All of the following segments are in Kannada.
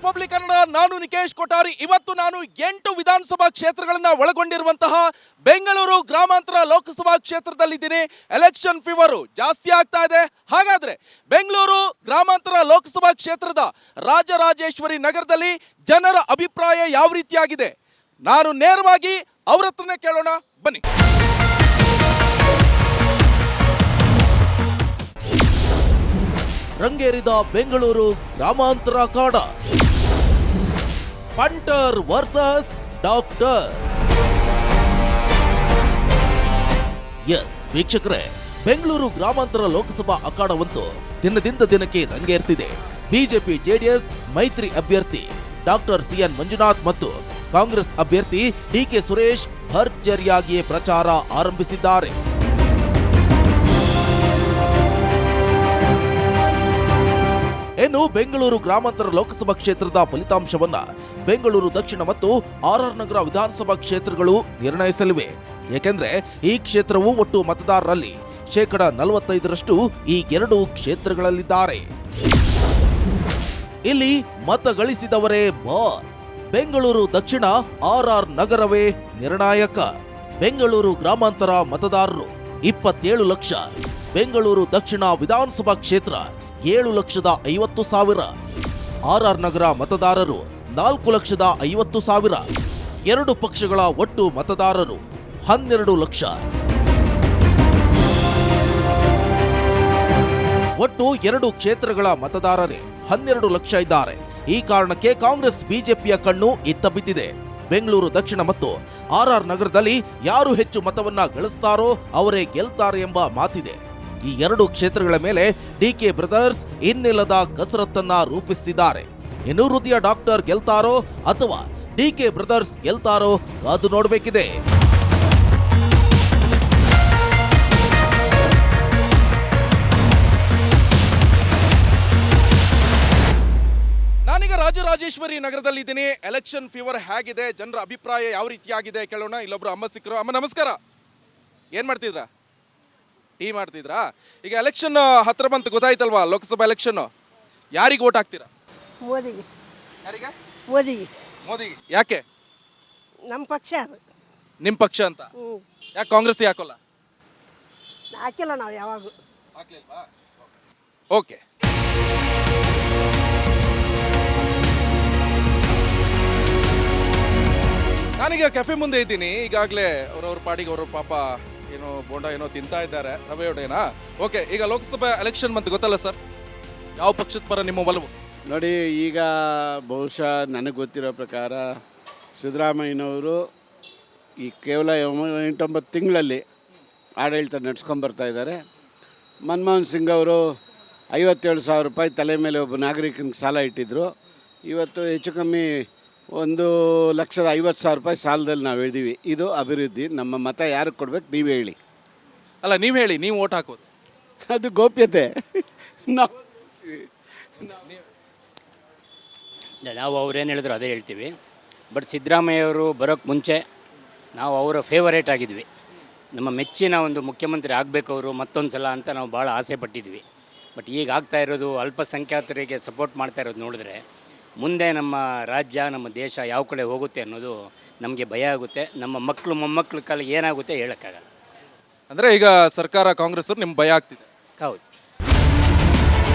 ರಿಪಬ್ಲಿಕ್ ಕನ್ನಡ, ನಾನು ನಿಕೇಶ್ ಕೊಠಾರಿ. ಇವತ್ತು ನಾನು 8 ವಿಧಾನಸಭಾ ಕ್ಷೇತ್ರಗಳನ್ನ ಒಳಗೊಂಡಿರುವಂತಹ ಬೆಂಗಳೂರು ಗ್ರಾಮಾಂತರ ಲೋಕಸಭಾ ಕ್ಷೇತ್ರದಲ್ಲಿದ್ದೀನಿ. ಎಲೆಕ್ಷನ್ ಫೀವರು ಜಾಸ್ತಿ ಆಗ್ತಾ ಇದೆ. ಹಾಗಾದ್ರೆ ಬೆಂಗಳೂರು ಗ್ರಾಮಾಂತರ ಲೋಕಸಭಾ ಕ್ಷೇತ್ರದ ರಾಜರಾಜೇಶ್ವರಿ ನಗರದಲ್ಲಿ ಜನರ ಅಭಿಪ್ರಾಯ ಯಾವ ರೀತಿಯಾಗಿದೆ, ನಾನು ನೇರವಾಗಿ ಅವ್ರ ಹತ್ರನೇ ಕೇಳೋಣ, ಬನ್ನಿ. ರಂಗೇರಿದ ಬೆಂಗಳೂರು ಗ್ರಾಮಾಂತರ ಕಾಡ, ಪಂಟರ್ ವರ್ಸಸ್ ಡಾಕ್ಟರ್. ಎಸ್ ವೀಕ್ಷಕರೇ, ಬೆಂಗಳೂರು ಗ್ರಾಮಾಂತರ ಲೋಕಸಭಾ ಅಖಾಡವಂತೂ ದಿನದಿಂದ ದಿನಕ್ಕೆ ರಂಗೇರ್ತಿದೆ. ಬಿಜೆಪಿ ಜೆಡಿಎಸ್ ಮೈತ್ರಿ ಅಭ್ಯರ್ಥಿ ಡಾಕ್ಟರ್ ಸಿಎನ್ ಮಂಜುನಾಥ್ ಮತ್ತು ಕಾಂಗ್ರೆಸ್ ಅಭ್ಯರ್ಥಿ ಡಿಕೆ ಸುರೇಶ್ ಭರ್ಜರಿಯಾಗಿಯೇ ಪ್ರಚಾರ ಆರಂಭಿಸಿದ್ದಾರೆ. ಇನ್ನು ಬೆಂಗಳೂರು ಗ್ರಾಮಾಂತರ ಲೋಕಸಭಾ ಕ್ಷೇತ್ರದ ಫಲಿತಾಂಶವನ್ನ ಬೆಂಗಳೂರು ದಕ್ಷಿಣ ಮತ್ತು ಆರ್ಆರ್ ನಗರ ವಿಧಾನಸಭಾ ಕ್ಷೇತ್ರಗಳು ನಿರ್ಣಯಿಸಲಿವೆ. ಏಕೆಂದ್ರೆ ಈ ಕ್ಷೇತ್ರವು ಒಟ್ಟು ಮತದಾರರಲ್ಲಿ 45% ಈ ಎರಡು ಕ್ಷೇತ್ರಗಳಲ್ಲಿದ್ದಾರೆ. ಇಲ್ಲಿ ಮತ ಗಳಿಸಿದವರೇ ಬಾಸ್. ಬೆಂಗಳೂರು ದಕ್ಷಿಣ ಆರ್ಆರ್ ನಗರವೇ ನಿರ್ಣಾಯಕ. ಬೆಂಗಳೂರು ಗ್ರಾಮಾಂತರ ಮತದಾರರು 27 ಲಕ್ಷ, ಬೆಂಗಳೂರು ದಕ್ಷಿಣ ವಿಧಾನಸಭಾ ಕ್ಷೇತ್ರ 7,50,000, ಆರ್ಆರ್ ನಗರ ಮತದಾರರು 4,50,000. ಎರಡು ಪಕ್ಷಗಳ ಒಟ್ಟು ಮತದಾರರು 12 ಲಕ್ಷ. ಒಟ್ಟು ಎರಡು ಕ್ಷೇತ್ರಗಳ ಮತದಾರರೇ 12 ಲಕ್ಷ ಇದ್ದಾರೆ. ಈ ಕಾರಣಕ್ಕೆ ಕಾಂಗ್ರೆಸ್ ಬಿಜೆಪಿಯ ಕಣ್ಣು ಇತ್ತ ಬಿದ್ದಿದೆ. ಬೆಂಗಳೂರು ದಕ್ಷಿಣ ಮತ್ತು ಆರ್ಆರ್ ನಗರದಲ್ಲಿ ಯಾರು ಹೆಚ್ಚು ಮತವನ್ನ ಗಳಿಸ್ತಾರೋ ಅವರೇ ಗೆಲ್ತಾರೆ ಎಂಬ ಮಾತಿದೆ. ಈ ಎರಡು ಕ್ಷೇತ್ರಗಳ ಮೇಲೆ ಡಿಕೆ ಬ್ರದರ್ಸ್ ಇನ್ನಿಲ್ಲದ ಕಸರತ್ತನ್ನ ರೂಪಿಸುತ್ತಿದ್ದಾರೆ. ಇನ್ನು ಹೃದಯ ಡಾಕ್ಟರ್ ಗೆಲ್ತಾರೋ ಅಥವಾ ಡಿಕೆ ಬ್ರದರ್ಸ್ ಗೆಲ್ತಾರೋ ಅದು ನೋಡಬೇಕಿದೆ. ನಾನೀಗ ರಾಜರಾಜೇಶ್ವರಿ ನಗರದಲ್ಲಿದ್ದೀನಿ. ಎಲೆಕ್ಷನ್ ಫೀವರ್ ಹೇಗಿದೆ, ಜನರ ಅಭಿಪ್ರಾಯ ಯಾವ ರೀತಿಯಾಗಿದೆ ಕೇಳೋಣ. ಇಲ್ಲೊಬ್ರು ಅಮ್ಮ ಸಿಕ್ಕರು. ಅಮ್ಮ ನಮಸ್ಕಾರ. ಏನ್ ಮಾಡ್ತಿದ್ರಾ? ಟೀ ಮಾಡ್ತಿದ್ರಾ? ಈಗ ಎಲೆಕ್ಷನ್ ಹತ್ರ ಬಂತು, ಗೊತ್ತಾಯ್ತಲ್ವಾ? ಲೋಕಸಭಾ ಎಲೆಕ್ಷನ್. ಯಾರಿಗೆ ಓಟ್ ಹಾಕ್ತೀರಾ? ಮೋದಿಗೆ. ಯಾರಿಗೆ? ಮೋದಿಗೆ. ಮೋದಿಗೆ. ಯಾಕೆ? ನಮ್ಮ ಪಕ್ಷ ಅದು. ನಿಮ್ಮ ಪಕ್ಷ ಅಂತ? ಯಾಕೆ ಕಾಂಗ್ರೆಸ್ ಹಾಕೋಲ್ಲ? ಹಾಕಿಲ್ಲ ನಾವು ಯಾವಾಗ. ಹಾಕ್ಲಿಲ್ವಾ? ಓಕೆ. ನಾನೀಗ ಕೆಫೆ ಮುಂದೆ ಇದ್ದೀನಿ. ಈಗಾಗಲೇ ಅವ್ರವ್ರ ಪಾಡಿಗೆ ಅವ್ರ ಪಾಪ ಏನೋ ಬೋಂಡ ಏನೋ ತಿಂತಾ ಇದ್ದಾರೆ, ರವೆ ಒಡೆನಾ. ಓಕೆ, ಈಗ ಲೋಕಸಭಾ ಎಲೆಕ್ಷನ್ ಬಂತು, ಗೊತ್ತಲ್ಲ ಸರ್? ಯಾವ ಪಕ್ಷದ ಪರ ನಿಮ್ಮ ಒಲವು? ನೋಡಿ, ಈಗ ಬಹುಶಃ ನನಗೆ ಗೊತ್ತಿರೋ ಪ್ರಕಾರ ಸಿದ್ದರಾಮಯ್ಯನವರು ಈ ಕೇವಲ 8-9 ತಿಂಗಳಲ್ಲಿ ಆಡಳಿತ ನಡೆಸ್ಕೊಂಬರ್ತಾ ಇದ್ದಾರೆ. ಮನಮೋಹನ್ ಸಿಂಗ್ ಅವರು 57,000 ರೂಪಾಯಿ ತಲೆ ಮೇಲೆ ಒಬ್ಬ ನಾಗರಿಕನಿಗೆ ಸಾಲ ಇಟ್ಟಿದ್ದರು. ಇವತ್ತು ಹೆಚ್ಚು ಕಮ್ಮಿ 1,50,000 ರೂಪಾಯಿ ಸಾಲದಲ್ಲಿ ನಾವು ಹೇಳಿದ್ದೀವಿ. ಇದು ಅಭಿವೃದ್ಧಿ. ನಮ್ಮ ಮತ ಯಾರಿಗೆ ಕೊಡ್ಬೇಕು ನೀವೇ ಹೇಳಿ. ಅಲ್ಲ, ನೀವು ಹೇಳಿ, ನೀವು ಓಟ್ ಹಾಕೋದು ಅದು ಗೋಪ್ಯತೆ. ನಾವು ಅವ್ರೇನು ಹೇಳಿದ್ರು ಅದೇ ಹೇಳ್ತೀವಿ. ಬಟ್ ಸಿದ್ದರಾಮಯ್ಯವರು ಬರೋಕ್ಕೆ ಮುಂಚೆ ನಾವು ಅವರ ಫೇವರೇಟ್ ಆಗಿದ್ವಿ. ನಮ್ಮ ಮೆಚ್ಚಿನ ಒಂದು ಮುಖ್ಯಮಂತ್ರಿ ಆಗಬೇಕು ಅವರು ಮತ್ತೊಂದು ಸಲ ಅಂತ ನಾವು ಭಾಳ ಆಸೆ ಪಟ್ಟಿದ್ವಿ. ಬಟ್ ಈಗ ಆಗ್ತಾ ಇರೋದು, ಅಲ್ಪಸಂಖ್ಯಾತರಿಗೆ ಸಪೋರ್ಟ್ ಮಾಡ್ತಾ ಇರೋದು ನೋಡಿದ್ರೆ ಮುಂದೆ ನಮ್ಮ ರಾಜ್ಯ, ನಮ್ಮ ದೇಶ ಯಾವ ಕಡೆ ಹೋಗುತ್ತೆ ಅನ್ನೋದು ನಮಗೆ ಭಯ ಆಗುತ್ತೆ. ನಮ್ಮ ಮಕ್ಕಳು ಮೊಮ್ಮಕ್ಕಳ ಕಾಲ ಏನಾಗುತ್ತೆ ಹೇಳೋಕ್ಕಾಗಲ್ಲ. ಅಂದರೆ ಈಗ ಸರ್ಕಾರ ಕಾಂಗ್ರೆಸ್ ನಿಮ್ಗೆ ಭಯ ಆಗ್ತಿದೆ? ಹೌದು.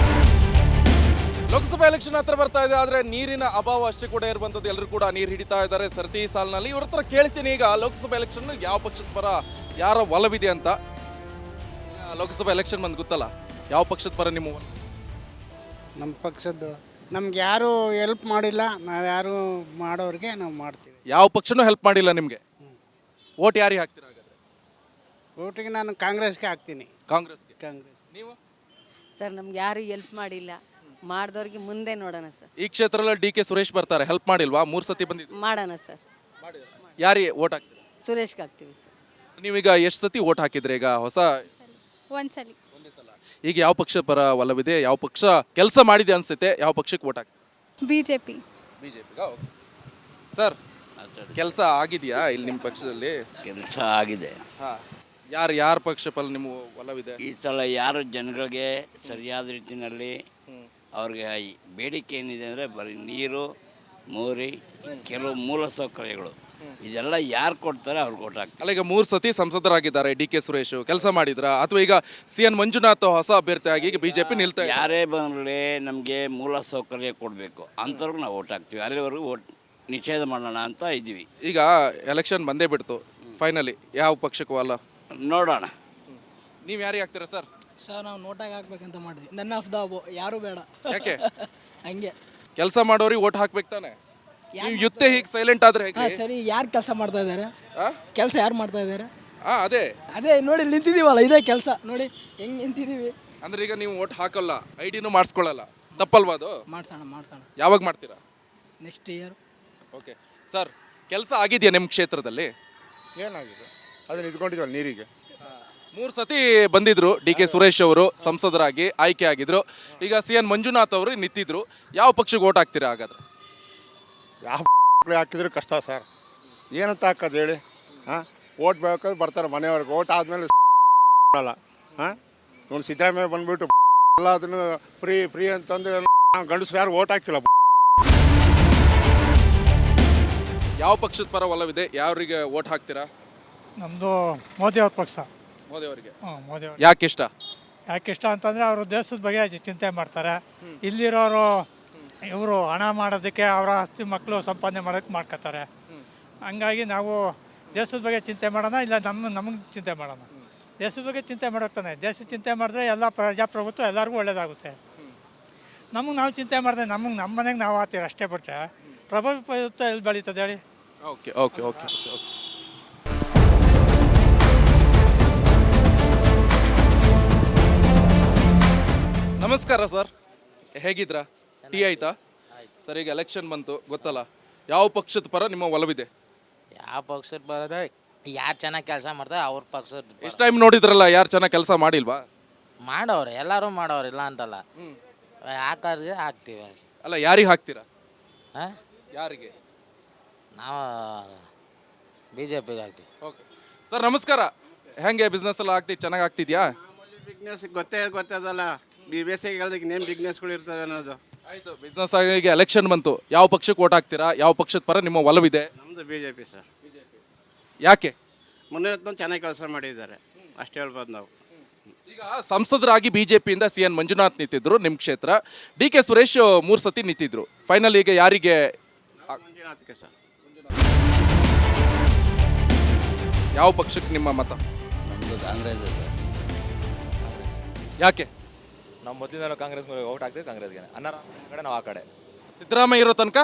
ಲೋಕಸಭಾ ಎಲೆಕ್ಷನ್ ಹತ್ರ ಬರ್ತಾ ಇದೆ. ಆದರೆ ನೀರಿನ ಅಭಾವ ಅಷ್ಟೇ ಕೂಡ ಇರುವಂಥದ್ದು. ಎಲ್ಲರೂ ಕೂಡ ನೀರು ಹಿಡಿತಾ ಇದ್ದಾರೆ ಸರತಿ ಸಾಲಿನಲ್ಲಿ. ಇವ್ರ ಹತ್ರ ಕೇಳ್ತೀನಿ, ಈಗ ಲೋಕಸಭಾ ಎಲೆಕ್ಷನ್ ಯಾವ ಪಕ್ಷದ ಪರ ಯಾರ ಒಲವಿದೆ ಅಂತ. ಲೋಕಸಭಾ ಎಲೆಕ್ಷನ್ ಬಂದು ಗೊತ್ತಲ್ಲ, ಯಾವ ಪಕ್ಷದ ಪರ ನಿಮ್ಮ ಒಲವು? ನಮ್ಮ ಪಕ್ಷದ್ದು ನಮ್ಗೆ ಯಾರು ಹೆಲ್ಪ್ ಮಾಡಿಲ್ಲ, ನಾವು ಯಾರು ಮಾಡೋರಿಗೆ ನಾವು ಮಾಡ್ತೀವಿ. ಯಾವ ಪಕ್ಷನೂ ಹೆಲ್ಪ್ ಮಾಡಿಲ್ಲ ನಿಮಗೆ? ಓಟ್ ಯಾರಿಗೆ ಹಾಕ್ತೀರಾ ಹಾಗಾದ್ರೆ? ಓಟಿಗೆ ನಾನು ಕಾಂಗ್ರೆಸ್ಗೆ ಹಾಕ್ತೀನಿ. ಕಾಂಗ್ರೆಸ್ಗೆ. ಕಾಂಗ್ರೆಸ್. ನೀವು? ಸರ್ ನಮ್ಗೆ ಯಾರು ಹೆಲ್ಪ್ ಮಾಡಿಲ್ಲ, ಮಾಡಿದವ್ರಿಗೆ ಮುಂದೆ ನೋಡೋಣ ಸರ್. ಈ ಕ್ಷೇತ್ರದಲ್ಲಿ ಡಿಕೆ ಸುರೇಶ್ ಬರ್ತಾರೆ, ಹೆಲ್ಪ್ ಮಾಡಿಲ್ವಾ? 3 ಸತಿ ಬಂದಿದ್ದು. ಮಾಡೋಣ ಸರ್. ಯಾರಿಗೆ ಓಟ್ ಹಾಕ್ತೀರಾ? ಸುರೇಶ್ಗೆ ಹಾಕ್ತೀವಿ ಸರ್. ನೀವೀಗ ಎಷ್ಟು ಸತಿ ಓಟ್ ಹಾಕಿದ್ರಿ? ಈಗ ಹೊಸ ಒಂದ್ಸಲಿ. ಈಗ ಯಾವ ಪಕ್ಷ ಪರ ಒಲವಿದೆ, ಯಾವ ಪಕ್ಷ ಕೆಲಸ ಮಾಡಿದೆ ಅನ್ಸುತ್ತೆ, ಯಾವ ಪಕ್ಷಕ್ಕೆ ಓಟ್ ಹಾಕ್ತೀರಾ? ಬಿಜೆಪಿ. ಬಿಜೆಪಿಗ. ಸರ್, ಕೆಲಸ ಆಗಿದೆಯಾ ಇಲ್ಲಿ ನಿಮ್ಮ ಪಕ್ಷದಲ್ಲಿ? ಕೆಲಸ ಆಗಿದೆ. ಹಾಂ, ಯಾರ ಪಕ್ಷ ಪರ ನಿಮ್ಮ ಒಲವಿದೆ? ಈ ಸಲ ಯಾರು ಜನಗಳಿಗೆ ಸರಿಯಾದ ರೀತಿಯಲ್ಲಿ ಅವ್ರಿಗೆ ಬೇಡಿಕೆ ಏನಿದೆ ಅಂದರೆ ಬರೀ ನೀರು, ಮೋರಿ, ಕೆಲವು ಮೂಲ ಸೌಕರ್ಯಗಳು ಇದೆಲ್ಲ ಯಾರು ಕೊಡ್ತಾರೆ ಅವ್ರಿಗೆ ಓಟ್ ಹಾಕ್ತಾರೆ. ಅಲ್ಲ, ಈಗ 3 ಸತಿ ಸಂಸದರಾಗಿದ್ದಾರೆ ಡಿ ಕೆ ಸುರೇಶ್, ಕೆಲಸ ಮಾಡಿದ್ರ ಅಥವಾ ಈಗ CN ಮಂಜುನಾಥ್ ಹೊಸ ಅಭ್ಯರ್ಥಿಯಾಗಿ ಈಗ ಬಿಜೆಪಿ ನಿಲ್ತಾ ಇದೆ. ಯಾರೇ ಬಂದರೆ ನಮಗೆ ಮೂಲ ಸೌಕರ್ಯ ಕೊಡಬೇಕು ಅಂಥವ್ರಿಗೆ ನಾವು ಓಟ್ ಹಾಕ್ತೀವಿ. ಅಲ್ಲಿವರೆಗೂ ಓಟ್ ನಿಷೇಧ ಮಾಡೋಣ ಅಂತ ಇದ್ದೀವಿ. ಈಗ ಎಲೆಕ್ಷನ್ ಬಂದೇ ಬಿಡ್ತು, ಫೈನಲಿ ಯಾವ ಪಕ್ಷಕ್ಕೂ ಅಲ್ಲ, ನೋಡೋಣ. ನೀವು ಯಾರಿಗೆ ಹಾಕ್ತೀರಾ ಸರ್? ಸರ್ ನಾವು ನೋಟಾಗಿ ಹಾಕ್ಬೇಕಂತ ಮಾಡಿದ್ವಿ. ನನ್ನ ಆಫ್ ದ ಅಬೋ ಯಾರು ಬೇಡ. ಯಾಕೆ? ಹಂಗೆ ಕೆಲಸ ಮಾಡೋರಿಗೆ ಓಟ್ ಹಾಕ್ಬೇಕು ತಾನೆ. ನೀವು ಯುತ್ತೆ ಹೀಗೆ ಸೈಲೆಂಟ್ ಆದ್ರೆ ಹೇಗೆ? ಸರಿ, ಯಾರು ಕೆಲಸ ಮಾಡ್ತಾ ಇದ್ದಾರೆ? ಕೆಲಸ ಯಾರು ಮಾಡ್ತಾ ಇದ್ದಾರೆ? ಅದೇ ಅದೇ ನೋಡಿ ನಿಂತಿದ್ದೀವಲ್ಲ, ಇದೇ ಕೆಲಸ ನೋಡಿ ಹೆಂಗೆ ನಿಂತಿದ್ದೀವಿ. ಅಂದ್ರೆ ಈಗ ನೀವು ಓಟ್ ಹಾಕಲ್ಲ, ಐಡಿನೂ ಮಾಡಿಸ್ಕೊಳ್ಳಲ್ಲ, ತಪ್ಪಲ್ವಾ ಅದು? ಮಾಡ್ಸೋಣ. ಯಾವಾಗ ಮಾಡ್ತೀರಾ? Next year. ಓಕೆ ಸರ್, ಕೆಲಸ ಆಗಿದೆಯಾ ನಿಮ್ಮ ಕ್ಷೇತ್ರದಲ್ಲಿ? ಏನಾಗಿದೆ? ಅದನ್ನ ಇದ್ಕೊಂಡಿದ್ವಲ್ಲ ನೀರಿಗೆ. 3 ಸತಿ ಬಂದಿದ್ರು ಡಿ ಕೆ ಸುರೇಶ್ ಅವರು, ಸಂಸದರಾಗಿ ಆಯ್ಕೆ ಆಗಿದ್ರು. ಈಗ CN ಮಂಜುನಾಥ್ ಅವರು ನಿಂತಿದ್ರು. ಯಾವ ಪಕ್ಷಕ್ಕೆ ಓಟ್ ಹಾಕ್ತೀರಾ ಹಾಗಾದ್ರೆ? ಯಾವ ಹಾಕಿದ್ರು ಕಷ್ಟ ಸರ್. ಏನಂತ ಹಾಕೋದು ಹೇಳಿ? ಹಾಂ, ಓಟ್ ಬೇಕಾದ್ರೆ ಬರ್ತಾರೆ ಮನೆಯವ್ರಿಗೆ. ಓಟ್ ಆದಮೇಲೆ ಅಲ್ಲ. ಹಾಂ, ನೋಡಿ ಸಿದ್ದರಾಮಯ್ಯ ಬಂದುಬಿಟ್ಟು ಎಲ್ಲ ಅದನ್ನು ಫ್ರೀ ಅಂತಂದ್ರೆ ಗಂಡಸರು ಯಾರು ಓಟ್ ಹಾಕಿಲ್ಲ. ಯಾವ ಪಕ್ಷದ ಪರ ಒಲವಿದೆ? ಯಾರಿಗೆ ಓಟ್ ಹಾಕ್ತೀರಾ? ನಮ್ಮದು ಮೋದಿ ಅವ್ರ ಪಕ್ಷ. ಮೋದಿ ಅವರಿಗೆ. ಮೋದಿ ಅವ್ರು ಯಾಕೆ ಇಷ್ಟ? ಯಾಕೆ ಇಷ್ಟ ಅಂತಂದರೆ ಅವರು ದೇಶದ ಬಗ್ಗೆ ಚಿಂತೆ ಮಾಡ್ತಾರೆ. ಇಲ್ಲಿರೋರು ಇವರು ಹಣ ಮಾಡೋದಕ್ಕೆ, ಅವರ ಆಸ್ತಿ ಮಕ್ಕಳು ಸಂಪಾದನೆ ಮಾಡೋಕ್ಕೆ ಮಾಡ್ಕೋತಾರೆ. ಹಂಗಾಗಿ ನಾವು ದೇಶದ ಬಗ್ಗೆ ಚಿಂತೆ ಮಾಡೋಣ, ಇಲ್ಲ ನಮಗೆ ಚಿಂತೆ ಮಾಡೋಣ. ದೇಶದ ಬಗ್ಗೆ ಚಿಂತೆ ಮಾಡೋಗ್ತಾನೆ. ದೇಶದ ಚಿಂತೆ ಮಾಡಿದ್ರೆ ಎಲ್ಲ ಪ್ರಜಾಪ್ರಭುತ್ವ ಎಲ್ಲರಿಗೂ ಒಳ್ಳೇದಾಗುತ್ತೆ. ನಾವು ಚಿಂತೆ ಮಾಡಿದ್ರೆ ನಮ್ಮ ಮನೆಗೆ ನಾವು ಆಗ್ತೀವಿ ಅಷ್ಟೇ, ಬಿಟ್ಟರೆ ಪ್ರಭುತ್ವ ಎಲ್ಲಿ ಬೆಳೀತದೆ ಹೇಳಿ? Okay okay okay okay. ನಮಸ್ಕಾರ ಸರ್, ಹೇಗಿದ್ರಾ? ಟೀ ಆಯ್ತಾ? ಸರ್, ಈಗ ಎಲೆಕ್ಷನ್ ಬಂತು ಗೊತ್ತಲ್ಲ, ಯಾವ ಪಕ್ಷದ ಪರ ನಿಮ್ಮ ಒಲವಿದೆ? ಯಾವ ಪಕ್ಷದ ಪರ ಯಾರು ಚೆನ್ನಾಗಿ ಕೆಲಸ ಮಾಡ್ತಾರೆ ಅವ್ರ ಪಕ್ಷದ. ಎಷ್ಟು ಟೈಮ್ ನೋಡಿದ್ರಲ್ಲ, ಯಾರು ಚೆನ್ನಾಗಿ ಕೆಲಸ ಮಾಡಿಲ್ವಾ? ಮಾಡೋರು, ಎಲ್ಲರೂ ಮಾಡೋರು, ಇಲ್ಲ ಅಂತಲ್ಲ. ಹಾಕೋರಿಗೆ ಹಾಕ್ತೀವಿ. ಅಲ್ಲ, ಯಾರಿಗೆ ಹಾಕ್ತೀರಾ? ಹಾಂ, ಯಾರಿಗೆ? ನಾವು BJPಗೆ ಹಾಕ್ತೀವಿ. ಓಕೆ ಸರ್, ನಮಸ್ಕಾರ. ಹೆಂಗೆ ಬಿಸ್ನೆಸ್ ಎಲ್ಲ ಚೆನ್ನಾಗಿ ಆಗ್ತಿದ್ಯಾ? ಬಿಸ್ನೆಸ್ ಗೊತ್ತದಲ್ಲ, ಬೇಸಿಗೆ ಇನ್ನೇನು ಬಿಸ್ನೆಸ್ಗಳು ಇರ್ತವೆ ಅನ್ನೋದು. ಆಯಿತು, ಬಿಸ್ನೆಸ್ ಆಗಿ ಎಲೆಕ್ಷನ್ ಬಂತು, ಯಾವ ಪಕ್ಷಕ್ಕೆ ಓಟ್ ಹಾಕ್ತೀರಾ? ಯಾವ ಪಕ್ಷದ ಪರ ನಿಮ್ಮ ಒಲವಿದೆ? ನಮ್ಮದು BJP ಸರ್. ಯಾಕೆ? ಮುನ್ನೂರತ್ತು ಚೆನ್ನಾಗಿ ಕೆಲಸ ಮಾಡಿದ್ದಾರೆ, ಅಷ್ಟು ಹೇಳ್ಬೋದು ನಾವು. ಈಗ ಸಂಸದರಾಗಿ ಬಿಜೆಪಿಯಿಂದ CN ಮಂಜುನಾಥ್ ನಿಂತಿದ್ರು ನಿಮ್ಮ ಕ್ಷೇತ್ರ. ಡಿ ಕೆ ಸುರೇಶ್ 3 ಸತಿ ನಿಂತಿದ್ರು. ಫೈನಲ್ ಈಗ ಯಾರಿಗೆ? ಮಂಜುನಾಥ್ಗೆ ಸರ್. ಯಾವ ಪಕ್ಷಕ್ಕೆ ನಿಮ್ಮ ಮತ? ನಮ್ಮದು ಕಾಂಗ್ರೆಸ್ ಸರ್. ಯಾಕೆ? ನಾವು ಮೊದಲಿಂದ ಕಾಂಗ್ರೆಸ್ ಓಟ್ ಹಾಕ್ತೀವಿ, ಕಾಂಗ್ರೆಸ್ಗೆ. ಅನ್ನರ ಕಡೆ ನಾವು ಆ ಕಡೆ. ಸಿದ್ದರಾಮಯ್ಯ ಇರೋ ತನಕ